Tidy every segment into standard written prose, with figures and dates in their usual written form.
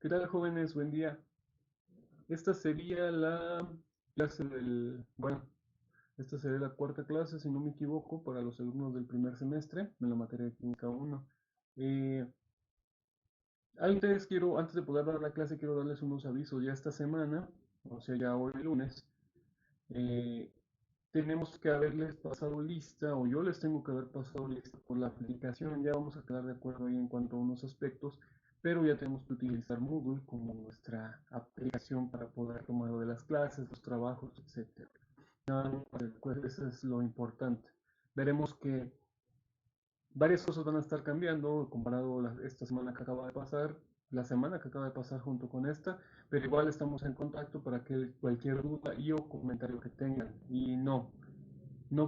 ¿Qué tal, jóvenes? Buen día. Esta sería la clase esta sería la cuarta clase, si no me equivoco, para los alumnos del primer semestre en la materia de Química 1. Eh, antes de poder dar la clase, quiero darles unos avisos. Ya esta semana, o sea, ya hoy lunes, eh, tenemos que haberles pasado lista, o yo les tengo que haber pasado lista por la aplicación. Ya vamos a quedar de acuerdo ahí en cuanto a unos aspectos, pero ya tenemos que utilizar Moodle como nuestra aplicación para poder tomar lo de las clases, los trabajos, etcétera. Pues eso es lo importante. Veremos que varias cosas van a estar cambiando comparado a esta semana que acaba de pasar, la semana que acaba de pasar junto con esta, pero igual estamos en contacto para que cualquier duda y o comentario que tengan. Y no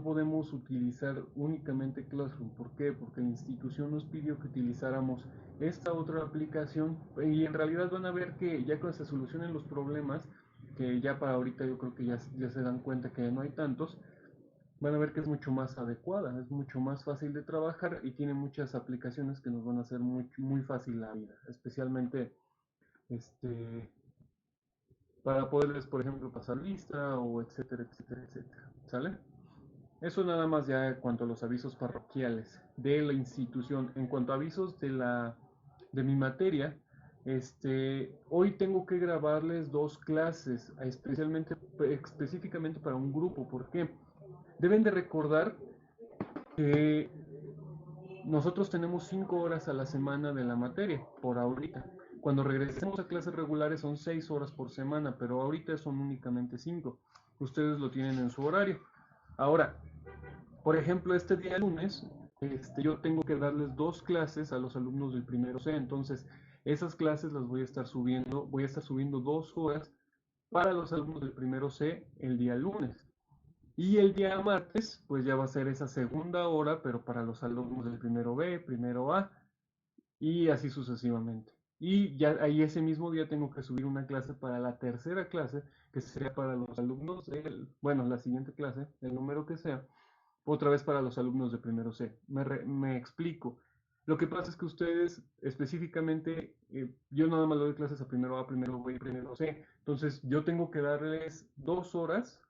podemos utilizar únicamente Classroom. ¿Por qué? Porque la institución nos pidió que utilizáramos esta otra aplicación y en realidad van a ver que ya cuando se solucionen los problemas, que ya para ahorita yo creo que ya se dan cuenta que no hay tantos, van a ver que es mucho más adecuada, es mucho más fácil de trabajar y tiene muchas aplicaciones que nos van a hacer muy fácil la vida, especialmente este, para poderles, por ejemplo, pasar lista o etcétera, etcétera, etcétera. ¿Sale? Eso nada más ya en cuanto a los avisos parroquiales de la institución. En cuanto a avisos de mi materia, hoy tengo que grabarles dos clases, específicamente para un grupo. ¿Por qué? Deben de recordar que nosotros tenemos 5 horas a la semana de la materia, por ahorita. Cuando regresemos a clases regulares son 6 horas por semana, pero ahorita son únicamente 5. Ustedes lo tienen en su horario. Ahora, por ejemplo, este día lunes, yo tengo que darles dos clases a los alumnos del primero C, entonces esas clases las voy a estar subiendo 2 horas para los alumnos del primero C el día lunes. Y el día martes, pues ya va a ser esa segunda hora, pero para los alumnos del primero B, primero A, y así sucesivamente. Y ya ahí ese mismo día tengo que subir una clase para la tercera clase, que sería para los alumnos bueno, la siguiente clase, el número que sea, otra vez para los alumnos de primero C. Me explico. Lo que pasa es que ustedes específicamente, yo nada más le doy clases a primero A, primero B y primero C. Entonces yo tengo que darles 2 horas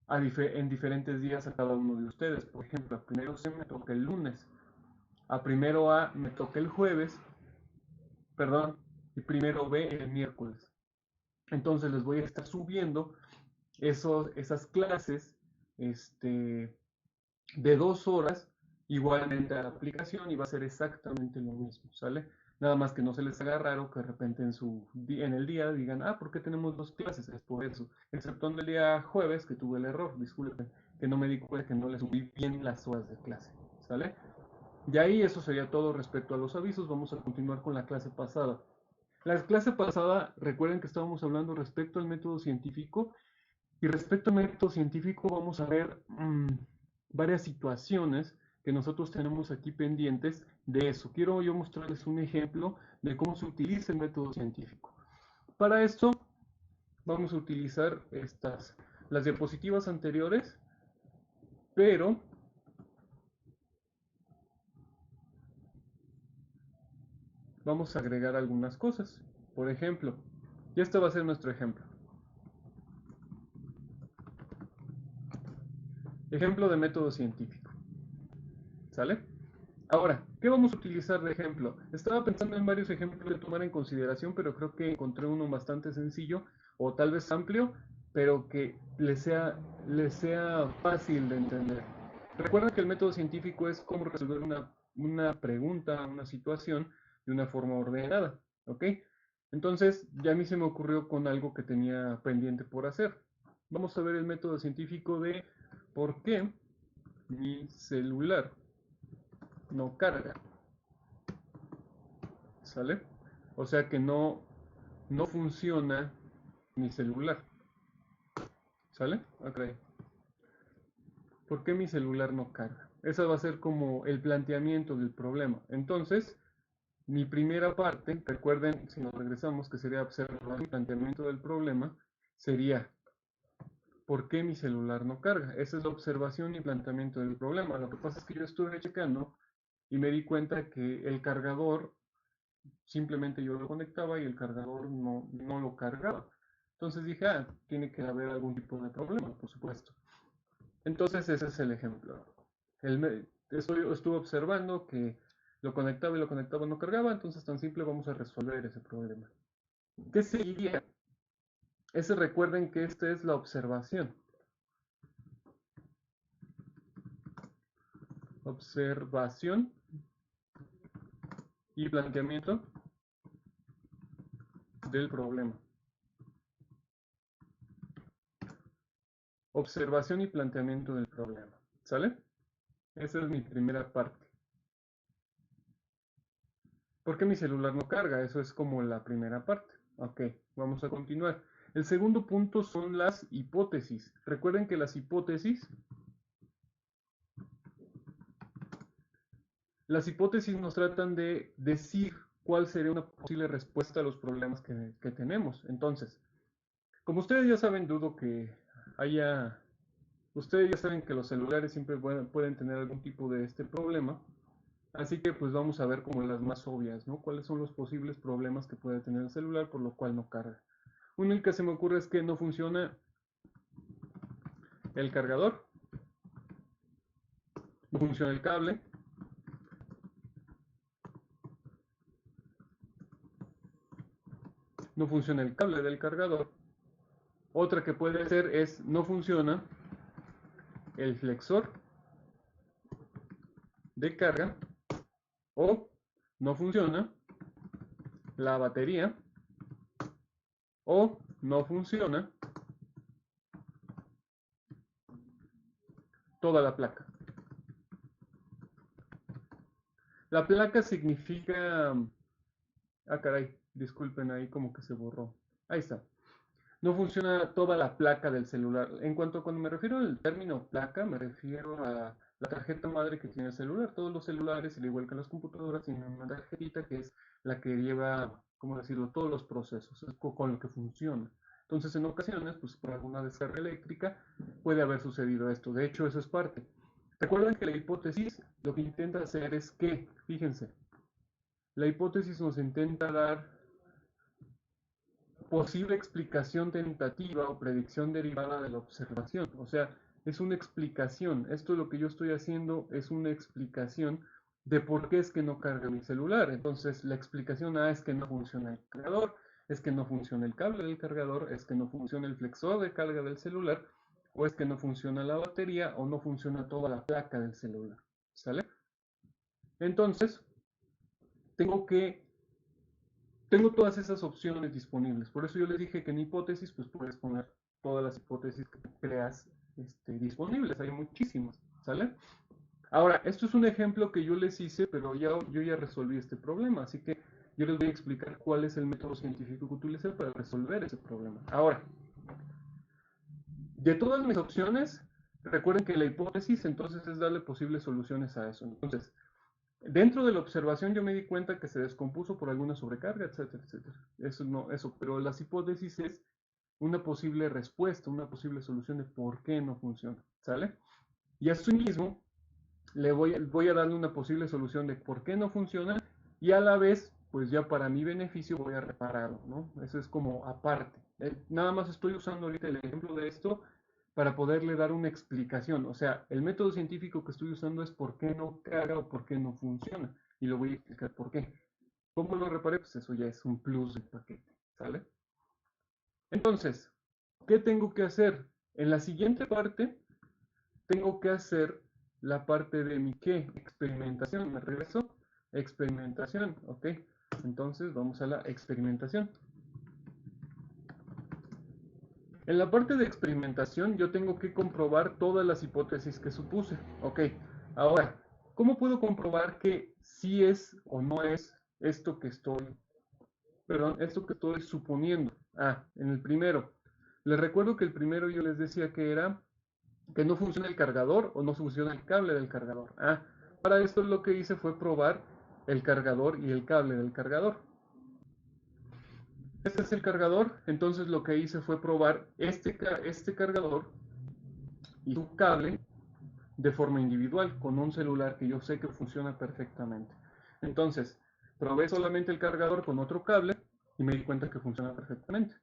en diferentes días a cada uno de ustedes. Por ejemplo, a primero C me toca el lunes, a primero A me toca el jueves, perdón, y primero B el miércoles. Entonces les voy a estar subiendo esas clases de 2 horas igualmente a la aplicación y va a ser exactamente lo mismo, ¿sale? Nada más que no se les haga raro que de repente en el día digan, ¿por qué tenemos dos clases? Es por eso. Excepto en el día jueves que tuve el error, disculpen, que no me di cuenta que no les subí bien las horas de clase, ¿sale? Y ahí eso sería todo respecto a los avisos. Vamos a continuar con la clase pasada. La clase pasada, recuerden que estábamos hablando respecto al método científico y respecto al método científico vamos a ver varias situaciones que nosotros tenemos aquí pendientes de eso. Quiero yo mostrarles un ejemplo de cómo se utiliza el método científico. Para esto vamos a utilizar las diapositivas anteriores, pero vamos a agregar algunas cosas. Por ejemplo, y este va a ser nuestro ejemplo. Ejemplo de método científico. ¿Sale? Ahora, ¿qué vamos a utilizar de ejemplo? Estaba pensando en varios ejemplos de tomar en consideración, pero creo que encontré uno bastante sencillo o tal vez amplio, pero que les sea fácil de entender. Recuerda que el método científico es cómo resolver una pregunta, una situación de una forma ordenada, ¿ok? Entonces, ya a mí se me ocurrió con algo que tenía pendiente por hacer. Vamos a ver el método científico de por qué mi celular no carga, ¿sale? O sea que no funciona mi celular, ¿sale? Ok. ¿Por qué mi celular no carga? Ese va a ser como el planteamiento del problema. Entonces, mi primera parte, recuerden, si nos regresamos, que sería observar el planteamiento del problema, sería ¿por qué mi celular no carga? Esa es la observación y planteamiento del problema. Lo que pasa es que yo estuve checando y me di cuenta que el cargador simplemente yo lo conectaba y el cargador no lo cargaba. Entonces dije, ah, tiene que haber algún tipo de problema, por supuesto. Entonces ese es el ejemplo. Estuve observando que lo conectaba y lo conectaba, no cargaba, entonces tan simple vamos a resolver ese problema. ¿Qué seguiría? Recuerden que esta es la observación. Observación y planteamiento del problema. Observación y planteamiento del problema. ¿Sale? Esa es mi primera parte. ¿Por qué mi celular no carga? Eso es como la primera parte. Ok, vamos a continuar. El segundo punto son las hipótesis. Recuerden que las hipótesis nos tratan de decir cuál sería una posible respuesta a los problemas que tenemos. Entonces, como ustedes ya saben, dudo que haya... Ustedes ya saben que los celulares siempre pueden tener algún tipo de este problema. Así que pues vamos a ver como las más obvias, ¿no? ¿Cuáles son los posibles problemas que puede tener el celular por lo cual no carga? Uno que se me ocurre es que no funciona el cargador, no funciona el cable, no funciona el cable del cargador. Otra que puede ser es no funciona el flexor de carga o no funciona la batería o no funciona toda la placa. La placa significa... Ah, caray, disculpen ahí como que se borró. Ahí está. No funciona toda la placa del celular. Cuando me refiero al término placa, me refiero a la tarjeta madre que tiene el celular. Todos los celulares, al igual que las computadoras, tienen una tarjetita que es la que lleva, ¿cómo decirlo?, todos los procesos, es con lo que funciona. Entonces, en ocasiones, pues por alguna descarga eléctrica, puede haber sucedido esto. De hecho, eso es parte. Recuerden que la hipótesis lo que intenta hacer es que, fíjense, la hipótesis nos intenta dar posible explicación tentativa o predicción derivada de la observación. O sea, es una explicación. Esto lo que yo estoy haciendo es una explicación de por qué es que no carga mi celular. Entonces, la explicación A es que no funciona el cargador, es que no funciona el cable del cargador, es que no funciona el flexor de carga del celular, o es que no funciona la batería, o no funciona toda la placa del celular. ¿Sale? Entonces, tengo que tengo todas esas opciones disponibles. Por eso yo les dije que en hipótesis, pues puedes poner todas las hipótesis que creas disponibles. Hay muchísimas, ¿sale? Ahora, esto es un ejemplo que yo les hice, pero yo ya resolví este problema. Así que yo les voy a explicar cuál es el método científico que utilicé para resolver ese problema. Ahora, de todas mis opciones, recuerden que la hipótesis entonces es darle posibles soluciones a eso. Entonces, dentro de la observación yo me di cuenta que se descompuso por alguna sobrecarga, etcétera, etcétera. Pero las hipótesis es una posible respuesta, una posible solución de por qué no funciona, ¿sale? Y a su mismo voy a darle una posible solución de por qué no funciona y a la vez, pues ya para mi beneficio voy a repararlo, ¿no? Eso es como aparte. Nada más estoy usando ahorita el ejemplo de esto para poderle dar una explicación. O sea, el método científico que estoy usando es por qué no carga o por qué no funciona. Y lo voy a explicar por qué. ¿Cómo lo reparé? Pues eso ya es un plus del paquete, ¿sale? Entonces, ¿qué tengo que hacer? En la siguiente parte, tengo que hacer la parte de mi ¿qué? Experimentación. ¿Me regreso? Experimentación, ¿ok? Entonces, vamos a la experimentación. En la parte de experimentación yo tengo que comprobar todas las hipótesis que supuse. Ok, ahora, ¿cómo puedo comprobar que sí es o no es esto que esto que estoy suponiendo? Ah, en el primero. Les recuerdo que el primero yo les decía que era que no funciona el cargador o no funciona el cable del cargador. Ah, para esto lo que hice fue probar el cargador y el cable del cargador. Este es el cargador, entonces lo que hice fue probar este cargador y su cable de forma individual con un celular que yo sé que funciona perfectamente. Entonces, probé solamente el cargador con otro cable y me di cuenta que funciona perfectamente.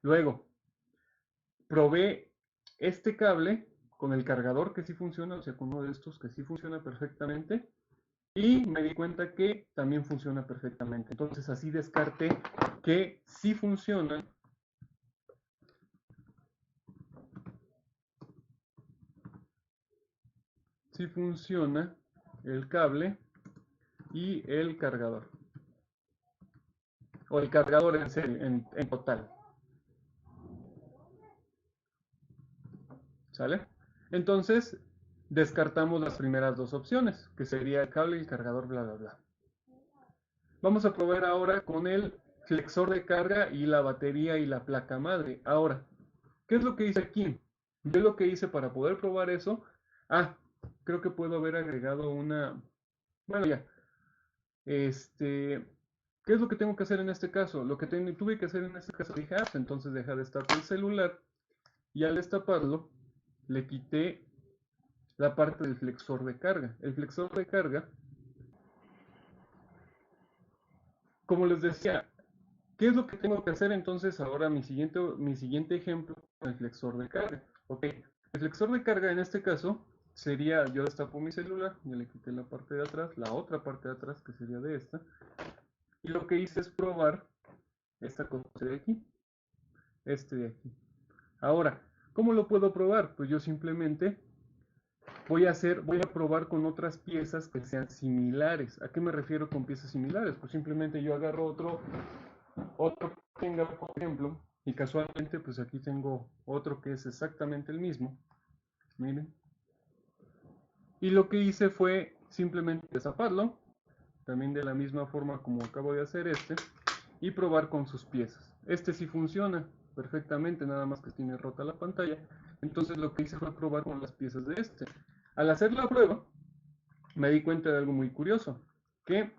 Luego, probé este cable con el cargador que sí funciona, o sea, con uno de estos que sí funciona perfectamente, y me di cuenta que también funciona perfectamente. Entonces así descarté que sí funciona el cable y el cargador. O el cargador en serie, en total. ¿Sale? Entonces, descartamos las primeras dos opciones, que sería el cable y el cargador, bla, bla, bla. Vamos a probar ahora con el flexor de carga y la batería y la placa madre. Ahora, ¿qué es lo que hice aquí? Yo lo que hice para poder probar eso, creo que puedo haber agregado una, bueno ya, ¿qué es lo que tengo que hacer en este caso? Lo que tuve que hacer en este caso, dije, entonces deja de destapar el celular y al destaparlo le quité la parte del flexor de carga. El flexor de carga, como les decía, ¿qué es lo que tengo que hacer entonces ahora mi siguiente ejemplo con el flexor de carga? Ok, el flexor de carga en este caso sería, yo destapo mi celular, ya le quité la parte de atrás, la otra parte de atrás que sería de esta, y lo que hice es probar esta cosa de aquí, este de aquí. Ahora, ¿cómo lo puedo probar? Pues yo simplemente voy a probar con otras piezas que sean similares. ¿A qué me refiero con piezas similares? Pues simplemente yo agarro otro que tenga, por ejemplo, y casualmente pues aquí tengo otro que es exactamente el mismo, miren, y lo que hice fue simplemente destaparlo, también de la misma forma como acabo de hacer y probar con sus piezas. Este sí funciona perfectamente, nada más que tiene rota la pantalla, entonces lo que hice fue probar con las piezas de este. Al hacer la prueba, me di cuenta de algo muy curioso, que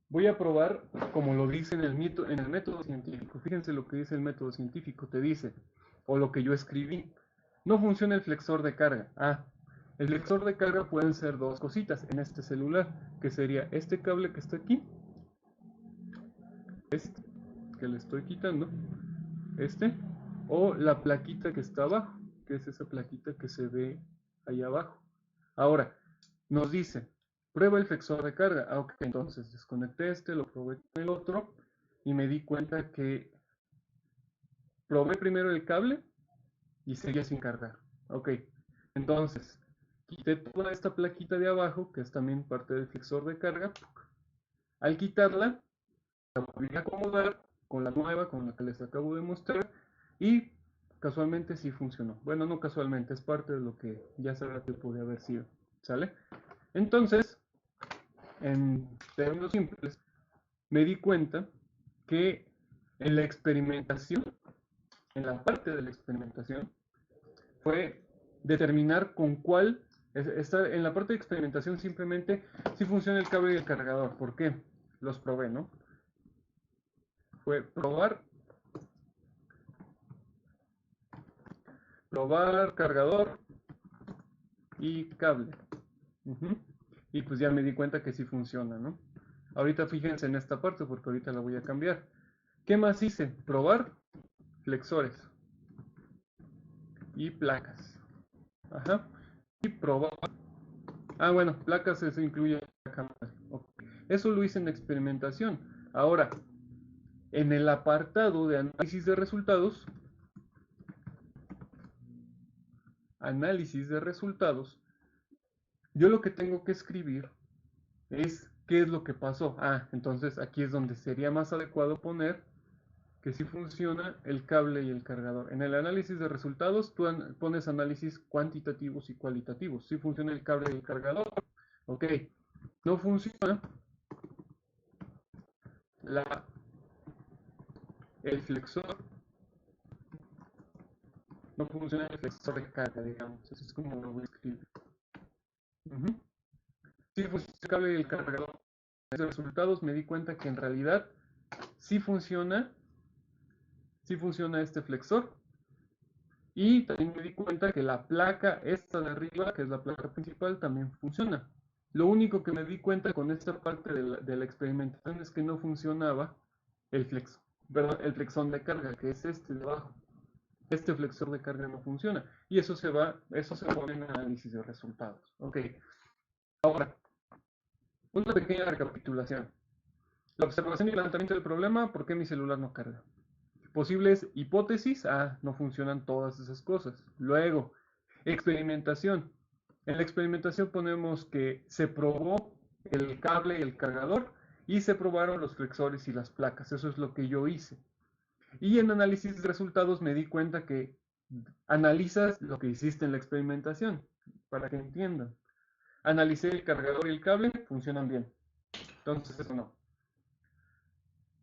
voy a probar como lo dice en el método científico. Fíjense lo que dice el método científico. Te dice, o lo que yo escribí, no funciona el flexor de carga. El flexor de carga pueden ser dos cositas en este celular, que sería este cable que está aquí, este que le estoy quitando, este, o la plaquita que está abajo, que es esa plaquita que se ve ahí abajo. Ahora, nos dice, prueba el flexor de carga. Ok, entonces desconecté lo probé con el otro y me di cuenta que probé primero el cable y seguía sin cargar. Ok, entonces quité toda esta plaquita de abajo, que es también parte del flexor de carga. Al quitarla, la volví a acomodar con la nueva, con la que les acabo de mostrar, y casualmente sí funcionó. Bueno, no casualmente, es parte de lo que ya sabía que podía haber sido. ¿Sale? Entonces, en términos simples, me di cuenta que en la experimentación, en la parte de la experimentación, fue determinar con cuál, en la parte de experimentación simplemente si funciona el cable y el cargador. ¿Por qué? Los probé, ¿no? Fue probar cargador y cable. Y pues ya me di cuenta que sí funciona, ¿no? Ahorita fíjense en esta parte porque ahorita la voy a cambiar. ¿Qué más hice? Probar flexores y placas. Ajá. Y probar. Bueno, placas eso incluye la cámara. Okay. Eso lo hice en experimentación. Ahora, en el apartado de análisis de resultados, yo lo que tengo que escribir es qué es lo que pasó. Entonces aquí es donde sería más adecuado poner que sí funciona el cable y el cargador. En el análisis de resultados tú pones análisis cuantitativos y cualitativos. Sí funciona el cable y el cargador. Ok, no funciona el flexor, no funciona el flexor de carga, digamos. Eso es como lo voy a escribir. Sí funciona el cable y el cargador. En los resultados me di cuenta que en realidad sí funciona este flexor. Y también me di cuenta que la placa esta de arriba, que es la placa principal, también funciona. Lo único que me di cuenta con esta parte de la experimentación es que no funcionaba el flex, perdón, el flexón de carga, que es este de abajo. Este flexor de carga no funciona. Y eso se pone en análisis de resultados. Ok, ahora, una pequeña recapitulación. La observación y planteamiento del problema, ¿por qué mi celular no carga? Posibles hipótesis, no funcionan todas esas cosas. Luego, experimentación. En la experimentación ponemos que se probó el cable y el cargador y se probaron los flexores y las placas. Eso es lo que yo hice. Y en análisis de resultados me di cuenta que analizas lo que hiciste en la experimentación, para que entiendan. Analicé el cargador y el cable, funcionan bien. Entonces eso no.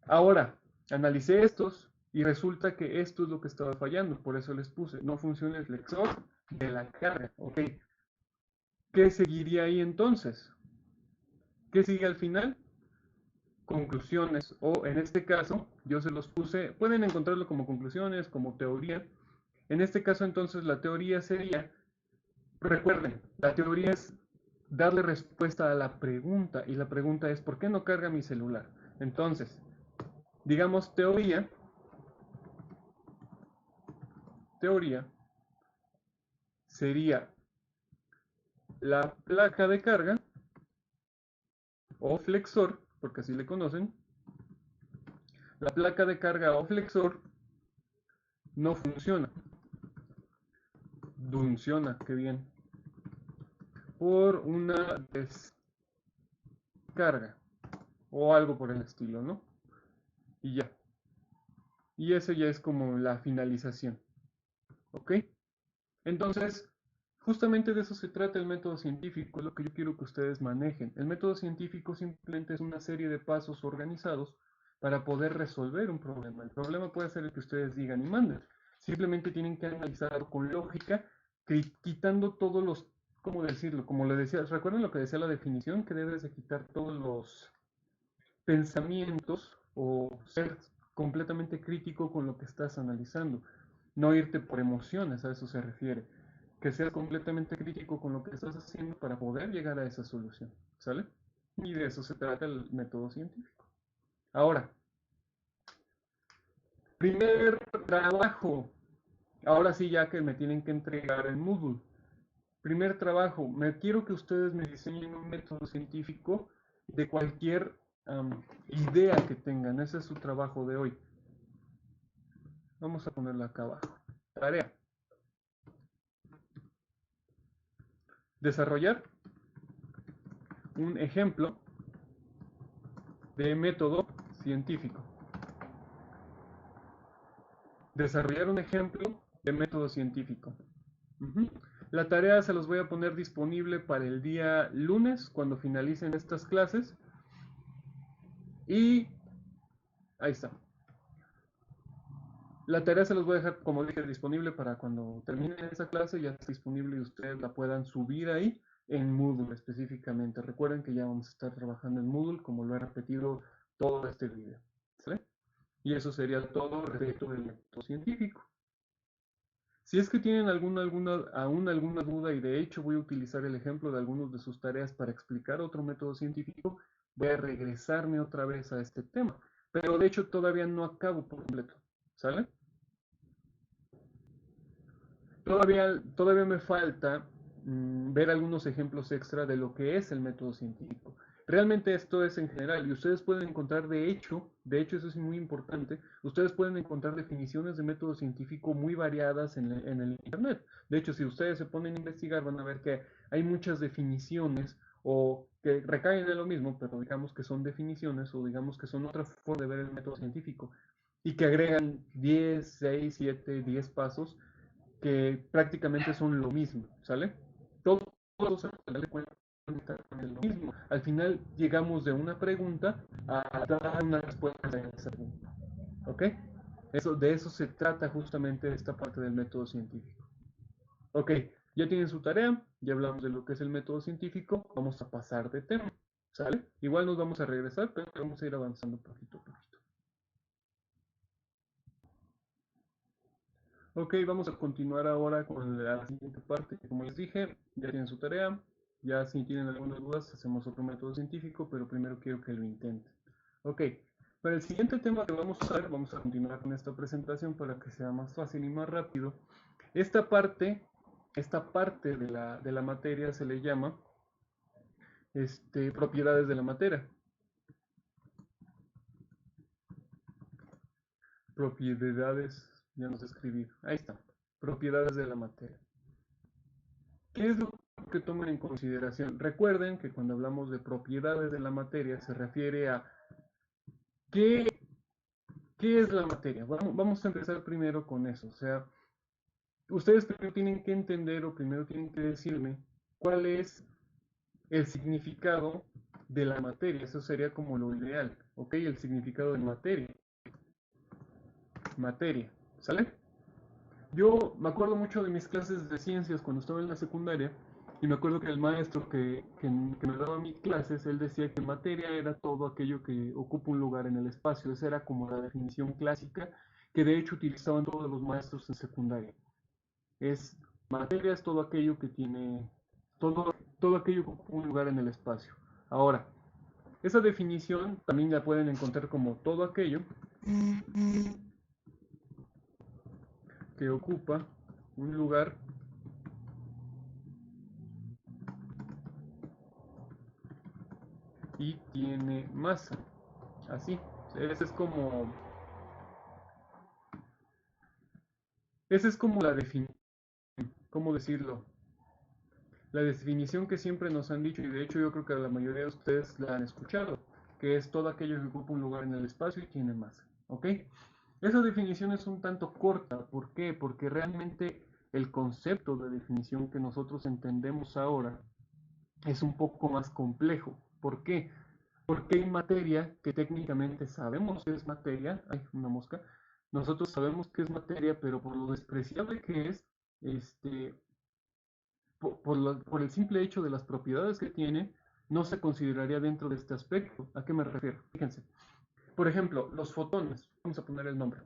Ahora, analicé estos y resulta que esto es lo que estaba fallando, por eso les puse, no funciona el flexor de la carga. Ok, ¿qué seguiría ahí entonces? ¿Qué sigue al final? Conclusiones, o en este caso, yo se los puse, pueden encontrarlo como conclusiones, como teoría. En este caso entonces la teoría sería, recuerden, la teoría es darle respuesta a la pregunta, y la pregunta es, ¿por qué no carga mi celular? Entonces, digamos teoría sería la placa de carga o flexor, porque así le conocen, la placa de carga o flexor no funciona. Funciona, qué bien. Por una descarga o algo por el estilo, ¿no? Y ya. Y eso ya es como la finalización. ¿Ok? Entonces, justamente de eso se trata el método científico, es lo que yo quiero que ustedes manejen. El método científico simplemente es una serie de pasos organizados para poder resolver un problema. El problema puede ser el que ustedes digan y manden. Simplemente tienen que analizarlo con lógica, quitando todos los, ¿cómo decirlo? Como le decía, ¿recuerdan lo que decía la definición? Que debes de quitar todos los pensamientos o ser completamente crítico con lo que estás analizando. No irte por emociones, a eso se refiere. Que seas completamente crítico con lo que estás haciendo para poder llegar a esa solución. ¿Sale? Y de eso se trata el método científico. Ahora, primer trabajo. Ahora sí, ya que me tienen que entregar el Moodle. Primer trabajo. Quiero que ustedes me diseñen un método científico de cualquier idea que tengan. Ese es su trabajo de hoy. Vamos a ponerla acá abajo. Tarea. Desarrollar un ejemplo de método científico. Desarrollar un ejemplo de método científico. Uh-huh. La tarea se los voy a poner disponible para el día lunes, cuando finalicen estas clases. Y ahí está. La tarea se los voy a dejar, como dije, disponible para cuando terminen esa clase, ya está disponible y ustedes la puedan subir ahí en Moodle específicamente. Recuerden que ya vamos a estar trabajando en Moodle, como lo he repetido todo este video. ¿Sí? Y eso sería todo respecto del método científico. Si es que tienen aún alguna duda, y de hecho voy a utilizar el ejemplo de algunas de sus tareas para explicar otro método científico, voy a regresarme otra vez a este tema. Pero de hecho todavía no acabo por completo. ¿Sale? Todavía me falta ver algunos ejemplos extra de lo que es el método científico. Realmente esto es en general y ustedes pueden encontrar, de hecho eso es muy importante, ustedes pueden encontrar definiciones de método científico muy variadas en el Internet. De hecho, si ustedes se ponen a investigar van a ver que hay muchas definiciones o que recaen en lo mismo, pero digamos que son definiciones o digamos que son otra forma de ver el método científico y que agregan 10, 6, 7, 10 pasos que prácticamente son lo mismo, ¿sale? Todos al final es lo mismo. Al final llegamos de una pregunta a dar una respuesta a esa pregunta, ¿ok? De eso se trata justamente esta parte del método científico. Ok, ya tienen su tarea, ya hablamos de lo que es el método científico, vamos a pasar de tema, ¿sale? Igual nos vamos a regresar, pero vamos a ir avanzando poquito a poquito. Ok, vamos a continuar ahora con la siguiente parte. Como les dije, ya tienen su tarea. Ya si tienen algunas dudas, hacemos otro método científico, pero primero quiero que lo intenten. Ok, para el siguiente tema que vamos a ver, vamos a continuar con esta presentación para que sea más fácil y más rápido. Esta parte, de la materia se le llama propiedades de la materia. Propiedades, ya no sé escribir, ahí está, propiedades de la materia. ¿Qué es lo que toman en consideración? Recuerden que cuando hablamos de propiedades de la materia se refiere a qué, qué es la materia. Vamos a empezar primero con eso. O sea, ustedes primero tienen que entender o primero tienen que decirme cuál es el significado de la materia. Eso sería como lo ideal. ¿Ok? El significado de materia. Materia. ¿Sale? Yo me acuerdo mucho de mis clases de ciencias cuando estaba en la secundaria y me acuerdo que el maestro que me daba mis clases, él decía que materia era todo aquello que ocupa un lugar en el espacio. Esa era como la definición clásica que de hecho utilizaban todos los maestros en secundaria. Es materia es todo aquello que tiene, todo aquello que ocupa un lugar en el espacio. Ahora, esa definición también la pueden encontrar como todo aquello que ocupa un lugar y tiene masa. Así. Esa es como, esa es como la definición, ¿cómo decirlo? La definición que siempre nos han dicho, y de hecho yo creo que la mayoría de ustedes la han escuchado, que es todo aquello que ocupa un lugar en el espacio y tiene masa. ¿Ok? Esa definición es un tanto corta. ¿Por qué? Porque realmente el concepto de definición que nosotros entendemos ahora es un poco más complejo. ¿Por qué? Porque hay materia que técnicamente sabemos que es materia, hay una mosca, nosotros sabemos que es materia, pero por lo despreciable que es, este, por el simple hecho de las propiedades que tiene, no se consideraría dentro de este aspecto. ¿A qué me refiero? Fíjense. Por ejemplo, los fotones. Vamos a poner el nombre.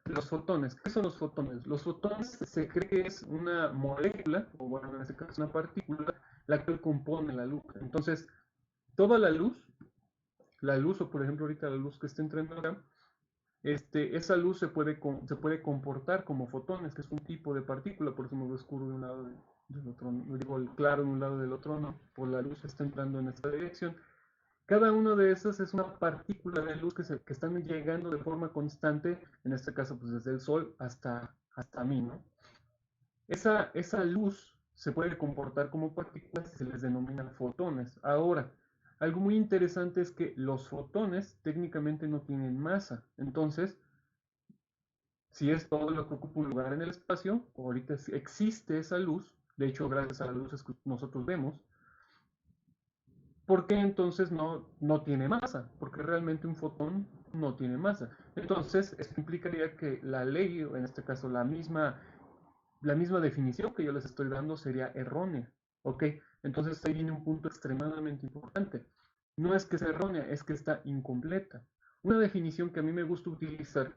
Los fotones. ¿Qué son los fotones? Los fotones se cree que es una molécula, o bueno, en este caso una partícula, la que compone la luz. Entonces, toda la luz, o por ejemplo ahorita la luz que está entrando acá, esa luz se puede comportar como fotones, que es un tipo de partícula, por eso me lo oscuro de un lado del otro, digo el claro de un lado del otro no, por la luz está entrando en esta dirección. Cada una de esas es una partícula de luz que están llegando de forma constante, en este caso pues desde el sol hasta mí, ¿no? Esa luz se puede comportar como partículas y se les denominan fotones. Ahora, algo muy interesante es que los fotones técnicamente no tienen masa. Entonces, si es todo lo que ocupa un lugar en el espacio, ahorita existe esa luz, de hecho gracias a la luz es que nosotros vemos, ¿por qué entonces no tiene masa? Porque realmente un fotón no tiene masa. Entonces, esto implicaría que la ley, o en este caso la misma definición que yo les estoy dando sería errónea. ¿Ok? Entonces ahí viene un punto extremadamente importante. No es que sea errónea, es que está incompleta. Una definición que a mí me gusta utilizar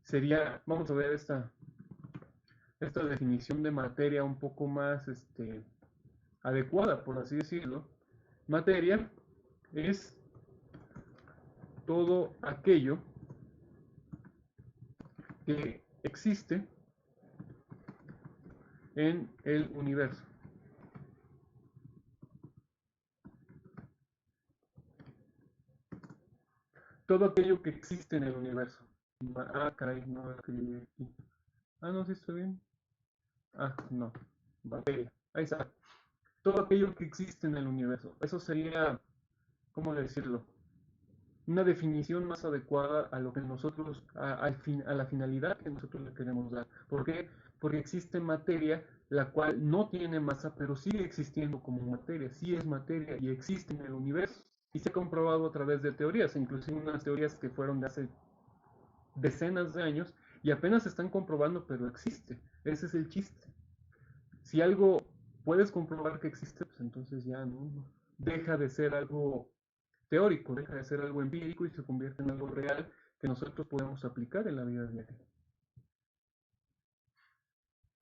sería, vamos a ver esta definición de materia un poco más adecuada, por así decirlo. Materia es todo aquello que existe en el universo. Todo aquello que existe en el universo. Ah, caray, no escribí aquí. Ah, no, sí está bien. Ah, no. Materia. Ahí está. Todo aquello que existe en el universo. Eso sería, ¿cómo decirlo? Una definición más adecuada a lo que nosotros, a la finalidad que nosotros le queremos dar. ¿Por qué? Porque existe materia la cual no tiene masa, pero sigue existiendo como materia, sí es materia y existe en el universo. Y se ha comprobado a través de teorías, inclusive unas teorías que fueron de hace decenas de años y apenas se están comprobando, pero existe. Ese es el chiste. Si algo puedes comprobar que existe, pues entonces ya no deja de ser algo teórico, deja de ser algo empírico y se convierte en algo real que nosotros podemos aplicar en la vida diaria.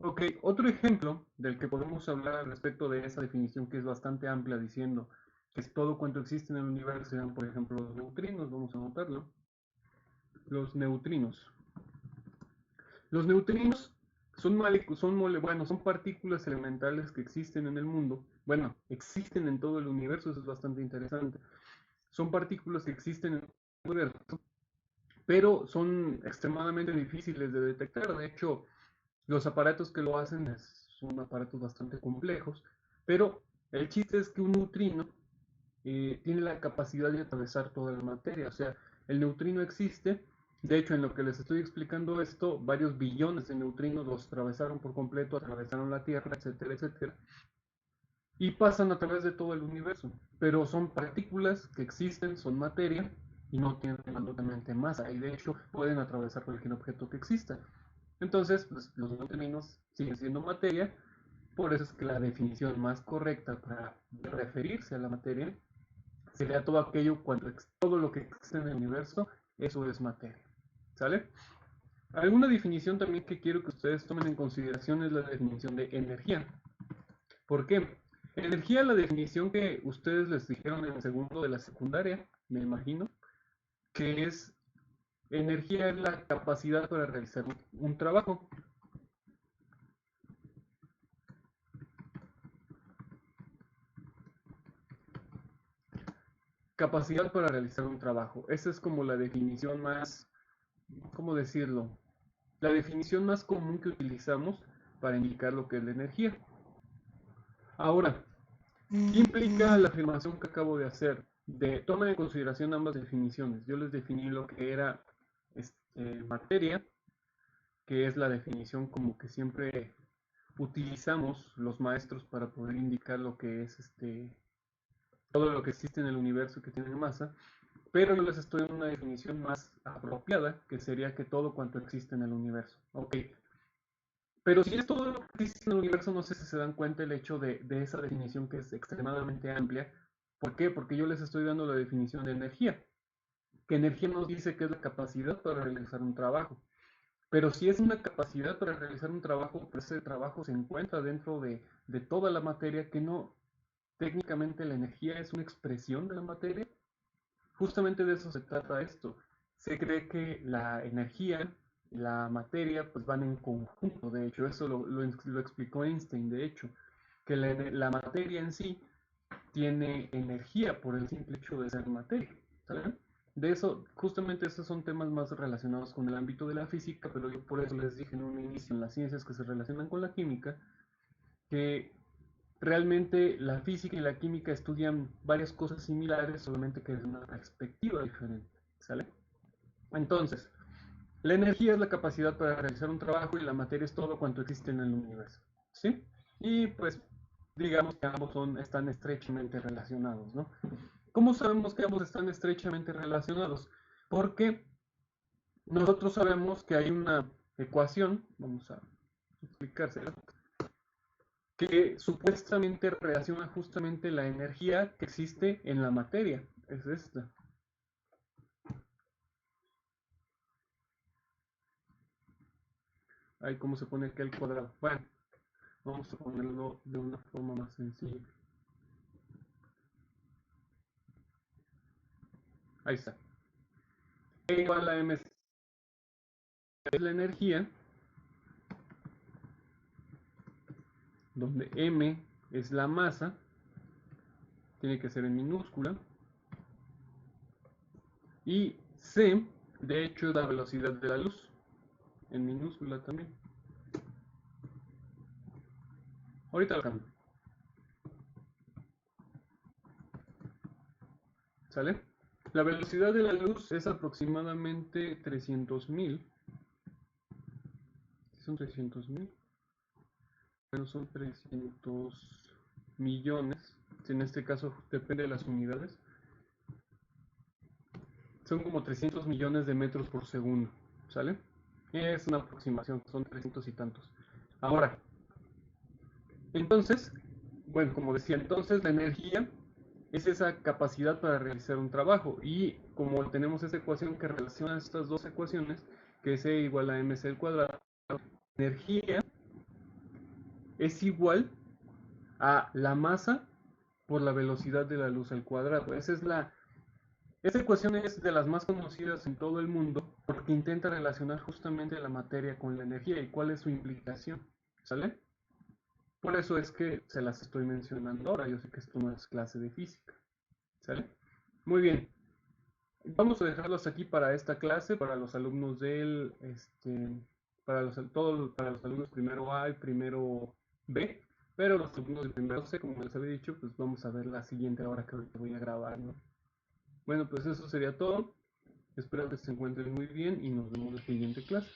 Ok, otro ejemplo del que podemos hablar al respecto de esa definición que es bastante amplia, diciendo que es todo cuanto existe en el universo, sean por ejemplo los neutrinos, vamos a anotarlo. Los neutrinos. Los neutrinos son partículas elementales que existen en el mundo. Bueno, existen en todo el universo, eso es bastante interesante. Son partículas que existen en el universo, pero son extremadamente difíciles de detectar. De hecho, los aparatos que lo hacen son aparatos bastante complejos, pero el chiste es que un neutrino tiene la capacidad de atravesar toda la materia. O sea, el neutrino existe. De hecho, en lo que les estoy explicando esto, varios billones de neutrinos los atravesaron por completo, atravesaron la Tierra, etcétera, etcétera, y pasan a través de todo el universo. Pero son partículas que existen, son materia y no tienen absolutamente masa. Y de hecho, pueden atravesar cualquier objeto que exista. Entonces, pues, los neutrinos siguen siendo materia. Por eso es que la definición más correcta para referirse a la materia sería todo aquello, todo lo que existe en el universo, eso es materia. ¿Sale? Alguna definición también que quiero que ustedes tomen en consideración es la definición de energía. ¿Por qué? Energía, la definición que ustedes les dijeron en el segundo de la secundaria, me imagino, que es energía es la capacidad para realizar un trabajo. Capacidad para realizar un trabajo. Esa es como la definición más, ¿cómo decirlo? La definición más común que utilizamos para indicar lo que es la energía. Ahora, ¿qué implica la afirmación que acabo de hacer? Tomen en consideración ambas definiciones. Yo les definí lo que era materia, que es la definición como que siempre utilizamos los maestros para poder indicar lo que es todo lo que existe en el universo que tiene masa, pero yo les estoy dando una definición más apropiada, que sería que todo cuanto existe en el universo. Ok, pero si es todo lo que existe en el universo, no sé si se dan cuenta el hecho de esa definición que es extremadamente amplia. ¿Por qué? Porque yo les estoy dando la definición de energía, que energía nos dice que es la capacidad para realizar un trabajo. Pero si es una capacidad para realizar un trabajo, pues ese trabajo se encuentra dentro de toda la materia, que no, técnicamente la energía es una expresión de la materia. Justamente de eso se trata esto. Se cree que la energía y la materia pues van en conjunto, de hecho, eso lo explicó Einstein, de hecho, que la materia en sí tiene energía por el simple hecho de ser materia. ¿Saben? De eso, justamente esos son temas más relacionados con el ámbito de la física, pero yo por eso les dije en un inicio en las ciencias que se relacionan con la química, que realmente la física y la química estudian varias cosas similares, solamente que desde una perspectiva diferente. ¿Sale? Entonces, la energía es la capacidad para realizar un trabajo y la materia es todo cuanto existe en el universo. ¿Sí? Y pues digamos que están estrechamente relacionados, ¿no? ¿Cómo sabemos que ambos están estrechamente relacionados? Porque nosotros sabemos que hay una ecuación, vamos a explicársela, que supuestamente relaciona justamente la energía que existe en la materia. Es esta. Ahí cómo se pone aquí al cuadrado. Bueno, vamos a ponerlo de una forma más sencilla. Ahí está. E igual a mc es la energía, donde m es la masa, tiene que ser en minúscula, y c, de hecho, es la velocidad de la luz, en minúscula también. Ahorita lo cambio. ¿Sale? La velocidad de la luz es aproximadamente 300.000. Son 300.000. Bueno, son 300 millones. En este caso depende de las unidades. Son como 300 millones de metros por segundo. ¿Sale? Es una aproximación, son 300 y tantos. Ahora, entonces, bueno, como decía, entonces la energía es esa capacidad para realizar un trabajo. Y como tenemos esa ecuación que relaciona estas dos ecuaciones, que es E igual a mc al cuadrado, energía es igual a la masa por la velocidad de la luz al cuadrado. Esa ecuación es de las más conocidas en todo el mundo porque intenta relacionar justamente la materia con la energía y cuál es su implicación. ¿Sale? Por eso es que se las estoy mencionando ahora. Yo sé que esto no es clase de física. ¿Sale? Muy bien. Vamos a dejarlos aquí para esta clase, para los alumnos para los alumnos primero A y primero B, pero los alumnos de primero C, como les había dicho, pues vamos a ver la siguiente hora que ahorita voy a grabar, ¿no? Bueno, pues eso sería todo. Espero que se encuentren muy bien y nos vemos en la siguiente clase.